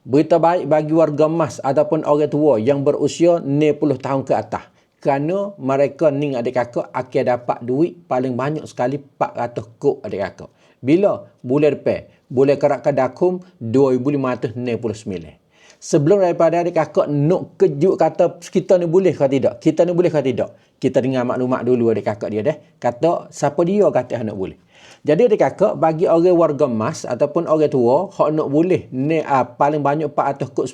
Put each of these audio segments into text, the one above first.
Berita baik bagi warga emas ataupun orang tua yang berusia 60 tahun ke atas. Kerana mereka ni adik kakak akan dapat duit paling banyak sekali 400 kop adik kakak. Bila? Bulan depan. Bulan Kerak Kedakum 2569. Sebelum daripada adik kakak nak kejut kata kita ni boleh ke tidak? Kita ni boleh ke tidak? Kita dengar maklumat dulu adik kakak dia dah. Kata siapa dia kata nak boleh. Jadi adik kakak bagi orang warga emas ataupun orang tua hak nak boleh ni paling banyak 400 kod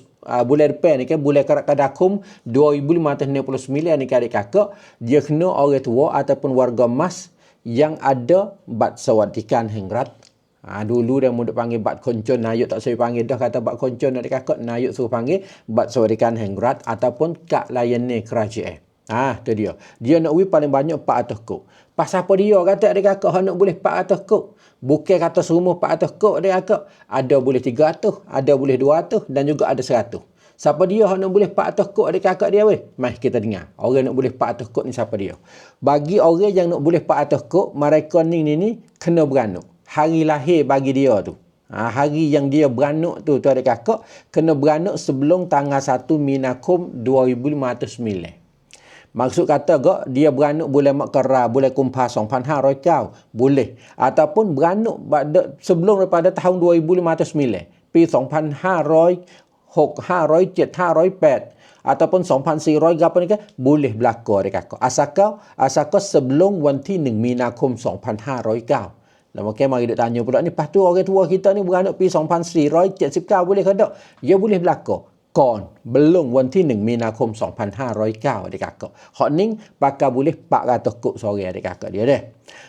bulan depan ni kan bulan Kerak Kedakum 2569 ni kan adik kakak dia kena orang tua ataupun warga emas yang ada bat sawatikan hengrat. Dulu dia mudah panggil bat koncon, nayuk tak saya panggil dah kata bat koncon adik kakak, nayuk suruh panggil bat sawatikan hengrat ataupun kak layan ni kerajaan. Tu dia. Dia nak win paling banyak 400 kod. Pasal apa dia kata adik kakak hak nak boleh 400 kod? Bukan kata semua 400 kod adik kakak. Ada boleh 300, ada boleh 200 dan juga ada 100. Siapa dia hak nak boleh 400 kod adik kakak dia weh? Mari kita dengar. Orang nak boleh 400 kod ni siapa dia? Bagi orang yang nak boleh 400 kod, mereka ni kena beranak. Hari lahir bagi dia tu. Hari yang dia beranak tu adik kakak kena beranak sebelum tanggal 1 Minakum 2509. Maksud kata dia beranak bulan Makara, bulan Kumpas 2500 kau boleh. Ataupun beranak sebelum daripada tahun 2509. Pi 2500, 600, 700, ataupun 2400 apa ni kan boleh berlaku adik kakak. Asalkan sebelum wanti 1 Minakum 2500 kau. Maka mari duk tanya pula ni, lepas tu orang tua kita ni beranak pi 2400, 70 kau boleh ke tak? Dia boleh berlaku. Belum wanti 1 Minakum 2500 kau adik kakak. Hak ni bakal boleh 400 kod sore adik kakak dia dah.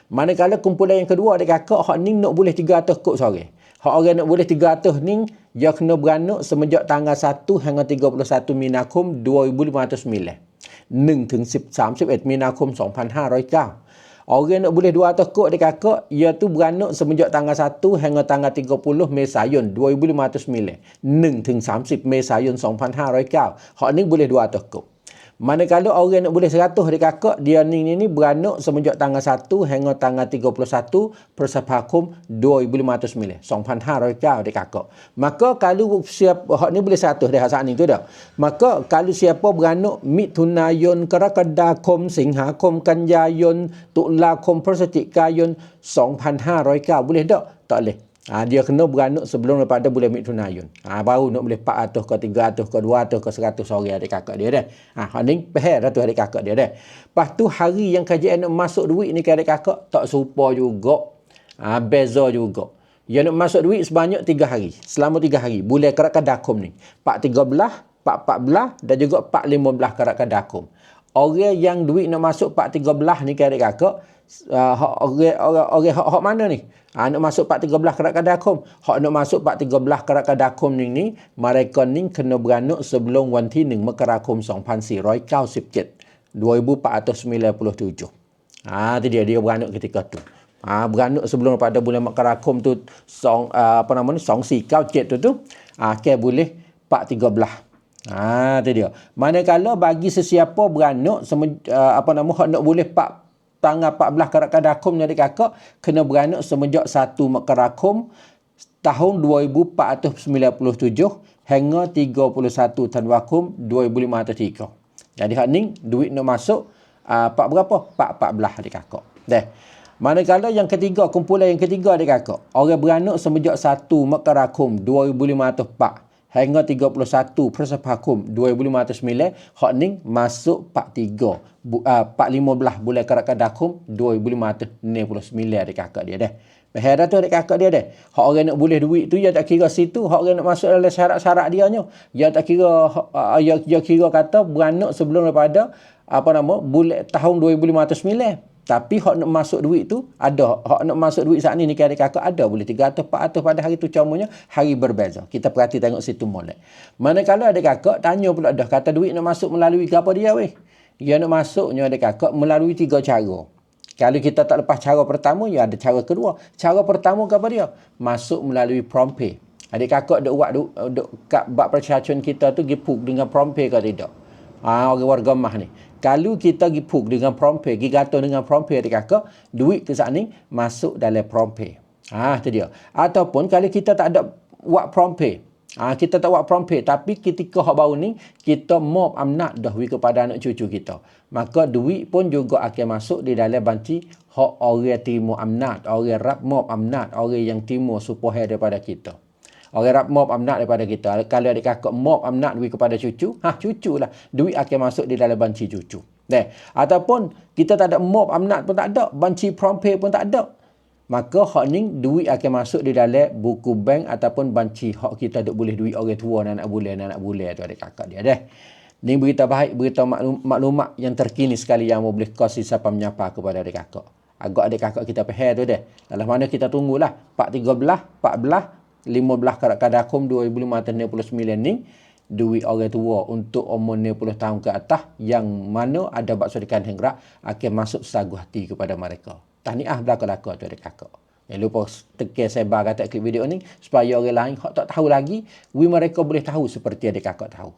Manakala kumpulan yang kedua adik kakak, hak ni nak boleh 300 kod sore. Hak orang nak boleh 300 ni, dia kena beranak semenjak tanggal 1 hingga 31 Minakum 2509. 1 ถึง 31 Minakum 2500 kau. Orang nak boleh 200 kod adik kakak, ia tu beranak semenjak tanggal 1 hingga tanggal 30 Mesayun 2509. 1 ถึง 30 Mesayun 2500 kau. Hak ni boleh 200 kod. Manakala orang nak boleh 100 adik kakak, dia ni beranak semenjak tanggal 1 hingga tanggal 31 Persepakum 2509. 2500 kau adik kakak. Maka kalau siapa hak ni boleh 100 dah saat ni tu dah. Maka kalau siapa beranak Mitunayun, Kerakadakum, Singhakum, Kanjayun, Tuklakum, Persetikayun 2500 kau boleh tak? Tak boleh. Dia kena beranak sebelum daripada bulan Mitunayun. Baru nak boleh 400 ke 300 ke 200 ke 100 sore adik kakak dia dah. Ni pahal dah tu adik kakak dia dah. Lepas tu hari yang kajian nak masuk duit ni ke adik kakak tak serupa juga. Beza juga. Dia nak masuk duit sebanyak 3 hari. Selama 3 hari. Bulan Kerak Kedakum ni. 413, 414 dan juga 415 Kerak Kedakum. Orang yang duit nak masuk 413 ni ke adik kakak, orang hak mana ni? Nak masuk 413 Kerak Kedakum. Hak nak masuk 413 Kerak Kedakum ni mereka ni kena beranak sebelum wanti 1 Mekarakum 2497. 2497. Tu dia beranak ketika tu. Beranak sebelum pada bulan Mekarakum tu song sikau cek tu ke boleh 413. Tu dia. Manakala bagi sesiapa beranak hak nak boleh tanggal 14 Kerak Kedakum ni adik kakak kena beranak semenjak 1 Mekarakum tahun 2497 hingga 31 Tanwakum 2503. Jadi hak ni duit nak masuk berapa? 414 adik kakak. Dah. Manakala yang ketiga, kumpulan yang ketiga adik kakak, orang beranak semenjak 1 Mekarakum 2504 hingga 31 Persepakum 2509, hak ni masuk 415 bulan Kerak Kedakum 2569 adik kakak dia dah. Bahaya tu adik kakak dia dah. Hak orang nak boleh duit tu dia tak kira situ, hak orang nak masuk dalam syarat-syarat dia nya. Dia tak kira dia kira kata beranak sebelum daripada bulan tahun 2509. Tapi hak nak masuk duit tu ada. Hak nak masuk duit saat ni adik kakak ada boleh 300 400 pada hari tu cumanya hari berbeza. Kita perhati tengok situ molek. Manakala adik kakak tanya pula dah kata duit nak masuk melalui apa dia weh? Dia nak masuknya adik kakak melalui 3 cara. Kalau kita tak lepas cara pertama, ya ada cara kedua. Cara pertama apa dia? Masuk melalui PromptPay. Adik kakak duk buat kat bab percaturan kita tu gipuk dengan PromptPay ke tidak? Orang warga mah ni. Kalau kita gipuk dengan PromptPay, gigato dengan PromptPay adik kakak, duit tu saat ni masuk dalam PromptPay. Tu dia. Ataupun kalau kita tak ada buat PromptPay, Kita tak buat prompt tapi ketika hak baru ni kita mob amnat dah kepada anak cucu kita. Maka duit pun juga akan masuk di dalam banci hak orang terima amnat, orang rap mob amnat, orang yang terima supaya daripada kita. Orang rap mob amnat daripada kita. Kalau adik kakak mob amnat duit kepada cucu, cucu lah. Duit akan masuk di dalam banci cucu. Ataupun kita tak ada mob amnat pun tak ada, banci prompt pun tak ada. Maka hak ni duit akan masuk di dalam buku bank ataupun banci hak kita duk boleh duit orang tua anak bulan tu adik kakak dia dah. Ni berita baik, berita maklumat yang terkini sekali yang boleh kasih siapa menyapa kepada adik kakak. Agak adik kakak kita faham tu dah. Dalam mana kita tunggulah 13, 14, 15 Kadakum 2569 ni duit orang tua untuk umur 60 tahun ke atas yang mana ada bakso ikan hengrak akan masuk sagu hati kepada mereka. Tahniah belaka-laka tu adik kakak. Jangan lupa tekan sebar kata klip video ni supaya orang lain hak tak tahu lagi, mereka boleh tahu seperti adik kakak tahu.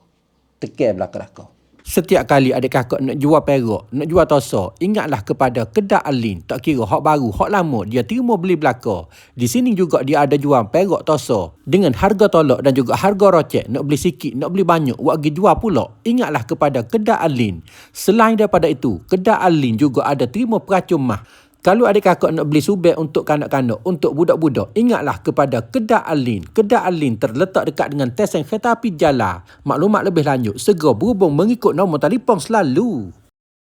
Tekan belaka-laka. Setiap kali adik kakak nak jual perak, nak jual tosa, ingatlah kepada Kedah Alin. Tak kira hak baru, hak lama, dia terima beli belaka. Di sini juga dia ada jual perak tosa dengan harga tolak dan juga harga rocek. Nak beli sikit, nak beli banyak, buat pergi jual pula. Ingatlah kepada Kedah Alin. Selain daripada itu, Kedah Alin juga ada terima peracun mah. Kalau adik kakak nak beli subek untuk kanak-kanak, untuk budak-budak, ingatlah kepada Kedah Alin. Kedah Alin terletak dekat dengan stesen kereta api Jala. Maklumat lebih lanjut, segera berhubung mengikut nombor telefon selalu.